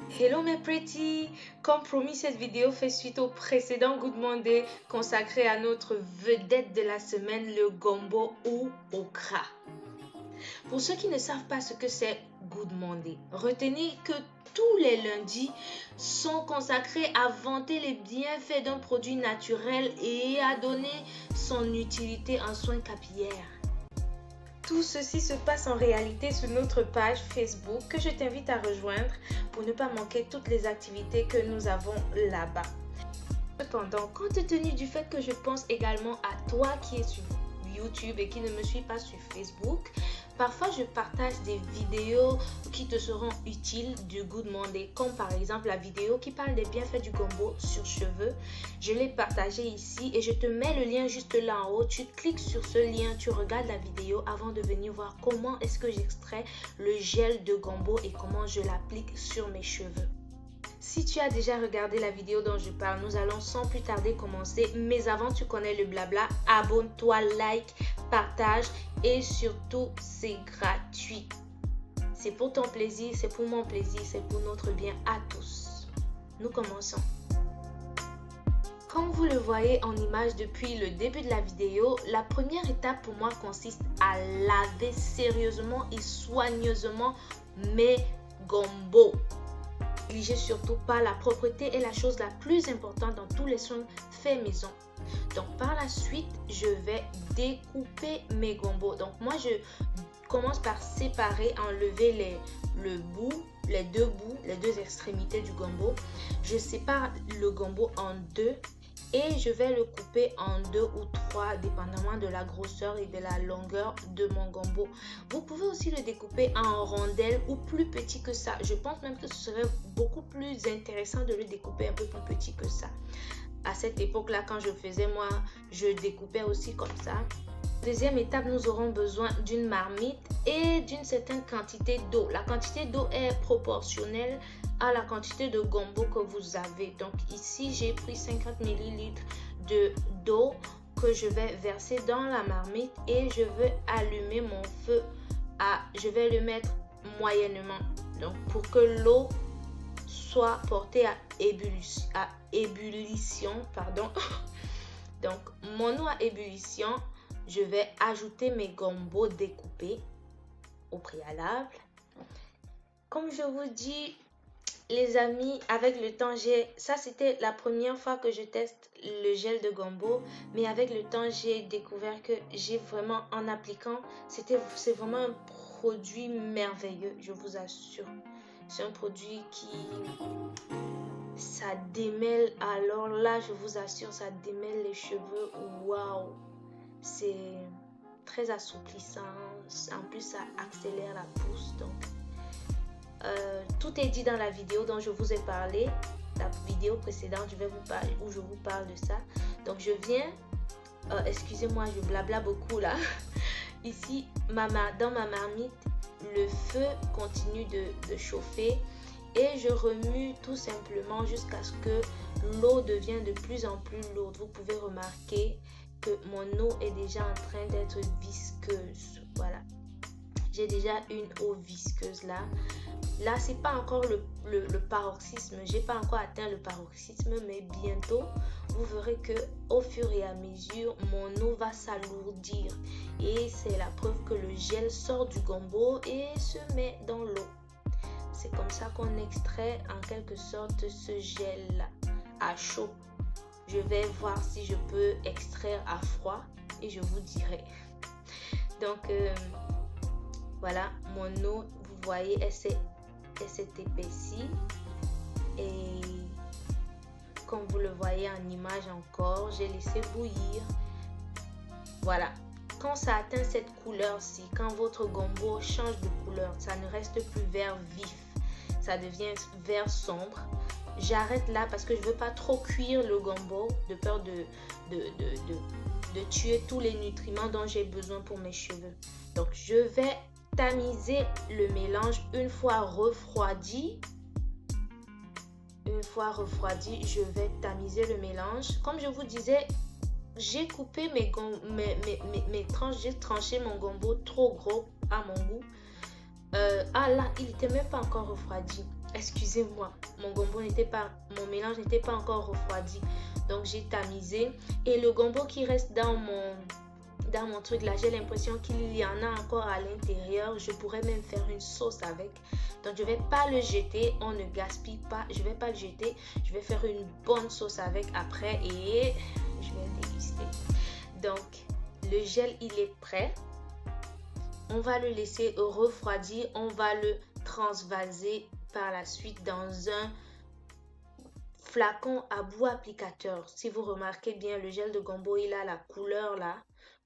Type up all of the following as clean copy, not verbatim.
Hello mes pretty! Comme promis, cette vidéo fait suite au précédent Good Monday consacré à notre vedette de la semaine, le gombo ou okra. Pour ceux qui ne savent pas ce que c'est Good Monday, retenez que tous les lundis sont consacrés à vanter les bienfaits d'un produit naturel et à donner son utilité en soins capillaires. Tout ceci se passe en réalité sur notre page Facebook que je t'invite à rejoindre pour ne pas manquer toutes les activités que nous avons là-bas. Cependant, compte tenu du fait que je pense également à toi qui es sur YouTube et qui ne me suis pas sur Facebook, parfois je partage des vidéos qui te seront utiles du Good Monday, comme par exemple la vidéo qui parle des bienfaits du gombo sur cheveux. Je l'ai partagée ici et je te mets le lien juste là en haut. Tu cliques sur ce lien, tu regardes la vidéo avant de venir voir comment est-ce que j'extrais le gel de gombo et comment je l'applique sur mes cheveux. Si tu as déjà regardé la vidéo dont je parle, nous allons sans plus tarder commencer. Mais avant, tu connais le blabla. Abonne-toi, like, partage et surtout, c'est gratuit. C'est pour ton plaisir, c'est pour mon plaisir, c'est pour notre bien à tous. Nous commençons. Comme vous le voyez en image depuis le début de la vidéo, la première étape pour moi consiste à laver sérieusement et soigneusement mes gombos. Négligez surtout pas, la propreté est la chose la plus importante dans tous les soins faits maison. Donc par la suite, je vais découper mes gombos. Donc moi je commence par séparer, enlever les deux extrémités du gombo. Je sépare le gombo en deux et je vais le couper en 2 ou 3 dépendamment de la grosseur et de la longueur de mon gombo. Vous pouvez aussi le découper en rondelles ou plus petit que ça. Je pense même que ce serait beaucoup plus intéressant de le découper un peu plus petit que ça. À cette époque-là, quand je faisais, moi, je découpais aussi comme ça. Deuxième étape, nous aurons besoin d'une marmite et d'une certaine quantité d'eau. La quantité d'eau est proportionnelle à la quantité de gombo que vous avez. Donc ici, j'ai pris 50 ml d'eau que je vais verser dans la marmite et je vais allumer mon feu je vais le mettre moyennement. Donc pour que l'eau soit portée à ébullition, pardon. Donc mon eau à ébullition, je vais ajouter mes gombos découpés au préalable. Comme je vous dis, les amis, avec le temps, ça c'était la première fois que je teste le gel de gombo, mais avec le temps, j'ai découvert que j'ai vraiment, en appliquant, c'est vraiment un produit merveilleux, je vous assure. C'est un produit ça démêle, alors là, je vous assure, ça démêle les cheveux, waouh! C'est très assouplissant, en plus ça accélère la pousse. Donc tout est dit dans la vidéo dont je vous ai parlé, la vidéo précédente, où je vous parle de ça. Donc je viens, excusez-moi, je blabla beaucoup là. Ici dans ma marmite, le feu continue de chauffer et je remue tout simplement jusqu'à ce que l'eau devienne de plus en plus lourde. Vous pouvez remarquer que mon eau est déjà en train d'être visqueuse. Voilà, j'ai déjà une eau visqueuse là. Là, c'est pas encore le paroxysme. J'ai pas encore atteint le paroxysme, mais bientôt, vous verrez que au fur et à mesure, mon eau va s'alourdir. Et c'est la preuve que le gel sort du gombo et se met dans l'eau. C'est comme ça qu'on extrait en quelque sorte ce gel-là à chaud. Je vais voir si je peux extraire à froid et je vous dirai. Donc, voilà, mon eau, vous voyez, elle s'est épaissie. Et comme vous le voyez en image encore, j'ai laissé bouillir. Voilà. Quand ça atteint cette couleur-ci, quand votre gombo change de couleur, ça ne reste plus vert vif, ça devient vert sombre. J'arrête là parce que je ne veux pas trop cuire le gombo, de peur de tuer tous les nutriments dont j'ai besoin pour mes cheveux. Donc je vais tamiser le mélange une fois refroidi. Une fois refroidi, je vais tamiser le mélange. Comme je vous disais, j'ai coupé mes tranches, j'ai tranché mon gombo trop gros à mon goût. Là, il n'était même pas encore refroidi. excusez-moi, mon mélange n'était pas encore refroidi. Donc j'ai tamisé et le gombo qui reste dans mon truc là, j'ai l'impression qu'il y en a encore à l'intérieur. Je pourrais même faire une sauce avec. Donc je vais pas le jeter, on ne gaspille pas. Je vais pas le jeter, je vais faire une bonne sauce avec après et je vais déguster. Donc le gel il est prêt. On va le laisser refroidir, on va le transvaser par la suite dans un flacon à bout applicateur. Si vous remarquez bien, le gel de gombo il a la couleur là.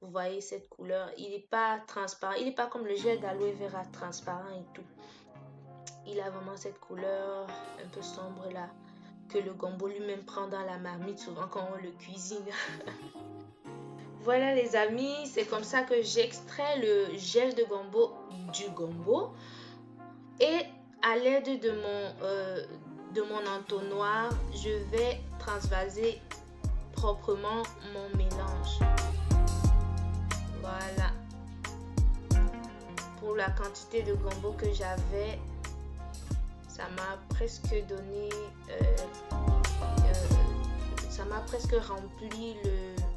Vous voyez cette couleur, il n'est pas transparent, il n'est pas comme le gel d'aloe vera transparent et tout. Il a vraiment cette couleur un peu sombre là que le gombo lui-même prend dans la marmite souvent quand on le cuisine. Voilà les amis, c'est comme ça que j'extrais le gel de gombo du gombo et à l'aide de mon entonnoir, je vais transvaser proprement mon mélange. Voilà. Pour la quantité de gombo que j'avais, ça m'a presque donné, ça m'a presque rempli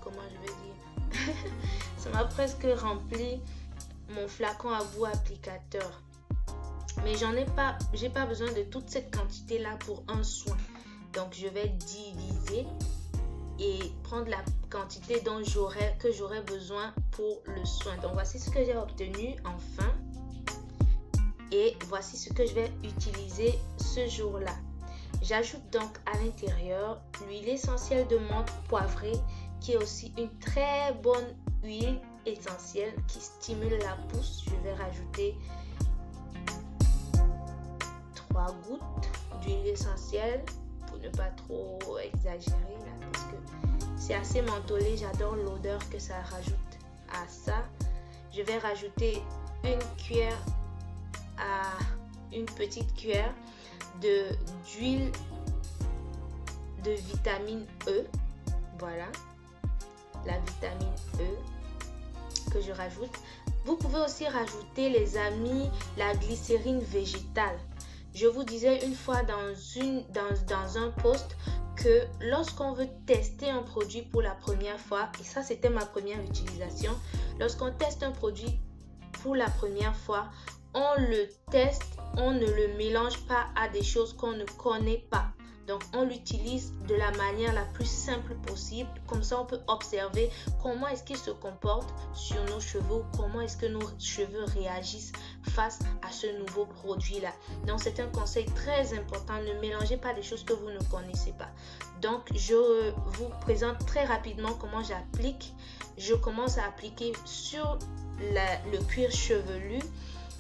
comment je vais dire, ça m'a presque rempli mon flacon à bout applicateur. Mais j'ai pas besoin de toute cette quantité là pour un soin. Donc je vais diviser et prendre la quantité que j'aurais besoin pour le soin. Donc voici ce que j'ai obtenu enfin. Et voici ce que je vais utiliser ce jour-là. J'ajoute donc à l'intérieur l'huile essentielle de menthe poivrée qui est aussi une très bonne huile essentielle qui stimule la pousse. Je vais rajouter 3 gouttes d'huile essentielle pour ne pas trop exagérer là, parce que c'est assez mentholé. J'adore l'odeur que ça rajoute à ça. Je vais rajouter une petite cuillère d'huile de vitamine E. Voilà, la vitamine E que je rajoute. Vous pouvez aussi rajouter les amis la glycérine végétale. Je vous disais une fois dans un post que lorsqu'on veut tester un produit pour la première fois, et ça c'était ma première utilisation, lorsqu'on teste un produit pour la première fois, on le teste, on ne le mélange pas à des choses qu'on ne connaît pas. Donc on l'utilise de la manière la plus simple possible. Comme ça on peut observer comment est-ce qu'il se comporte sur nos cheveux, comment est-ce que nos cheveux réagissent face à ce nouveau produit là. Donc c'est un conseil très important, ne mélangez pas des choses que vous ne connaissez pas. Donc je vous présente très rapidement comment j'applique. Je commence à appliquer sur le cuir chevelu.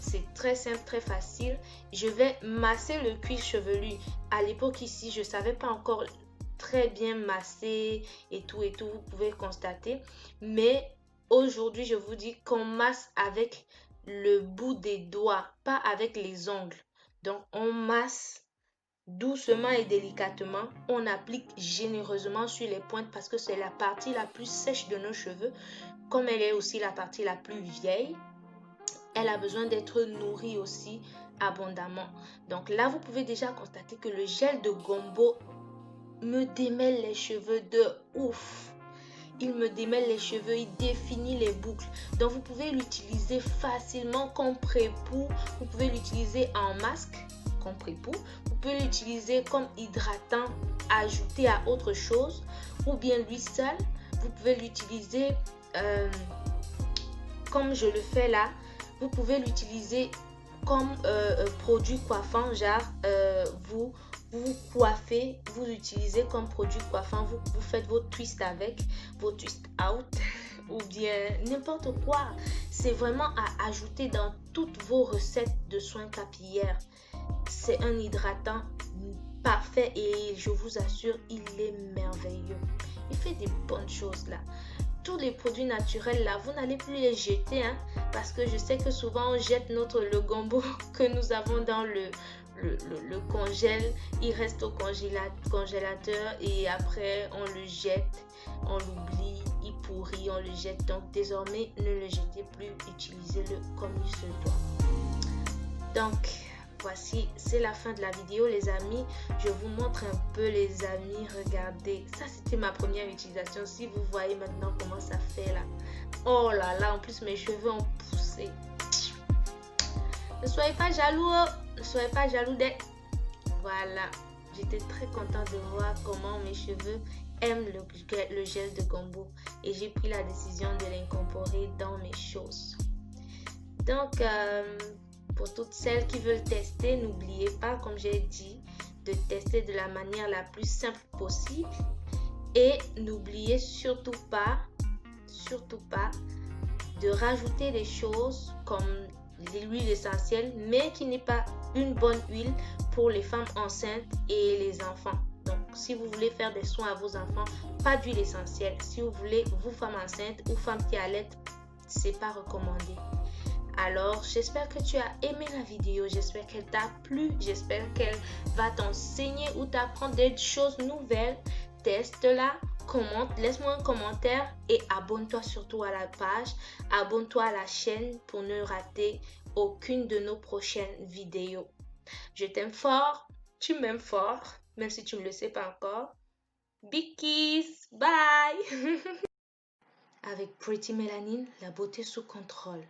C'est très simple, très facile. Je vais masser le cuir chevelu. À l'époque ici, je ne savais pas encore très bien masser et tout, vous pouvez constater. Mais aujourd'hui, je vous dis qu'on masse avec le bout des doigts, pas avec les ongles. Donc, on masse doucement et délicatement. On applique généreusement sur les pointes parce que c'est la partie la plus sèche de nos cheveux. Comme elle est aussi la partie la plus vieille, elle a besoin d'être nourrie aussi abondamment. Donc là, vous pouvez déjà constater que le gel de gombo me démêle les cheveux de ouf. Il me démêle les cheveux, il définit les boucles. Donc vous pouvez l'utiliser facilement comme pré-poux. Vous pouvez l'utiliser en masque comme pré-poux. Vous pouvez l'utiliser comme hydratant ajouté à autre chose. Ou bien lui seul. Vous pouvez l'utiliser comme je le fais là. Vous pouvez l'utiliser comme produit coiffant, genre vous coiffez, vous l'utilisez comme produit coiffant, vous faites vos twists avec, vos twist out ou bien n'importe quoi. C'est vraiment à ajouter dans toutes vos recettes de soins capillaires. C'est un hydratant parfait et je vous assure, il est merveilleux. Il fait des bonnes choses là. Tous les produits naturels là, vous n'allez plus les jeter parce que je sais que souvent on jette le gombo que nous avons dans le congèle, il reste au congélateur et après on le jette, on l'oublie, il pourrit, on le jette. Donc désormais ne le jetez plus, utilisez-le comme il se doit. Donc voici, c'est la fin de la vidéo les amis. Je vous montre un peu les amis. Regardez, ça c'était ma première utilisation. Si vous voyez maintenant comment ça fait là. Oh là là, en plus mes cheveux ont poussé. Ne soyez pas jaloux, ne soyez pas jaloux des... Voilà, j'étais très contente de voir comment mes cheveux aiment le gel de Gumbo et j'ai pris la décision de l'incorporer dans mes choses. Donc, pour toutes celles qui veulent tester, n'oubliez pas, comme j'ai dit, de tester de la manière la plus simple possible. Et n'oubliez surtout pas de rajouter des choses comme l'huile essentielle, mais qui n'est pas une bonne huile pour les femmes enceintes et les enfants. Donc, si vous voulez faire des soins à vos enfants, pas d'huile essentielle. Si vous voulez, vous femmes enceintes ou femmes qui allaitent, c'est pas recommandé. Alors, j'espère que tu as aimé la vidéo, j'espère qu'elle t'a plu, j'espère qu'elle va t'enseigner ou t'apprendre des choses nouvelles. Teste-la, commente, laisse-moi un commentaire et abonne-toi surtout à la page, abonne-toi à la chaîne pour ne rater aucune de nos prochaines vidéos. Je t'aime fort, tu m'aimes fort, même si tu ne le sais pas encore. Big kiss, bye. Avec Pretty Mélanine, la beauté sous contrôle.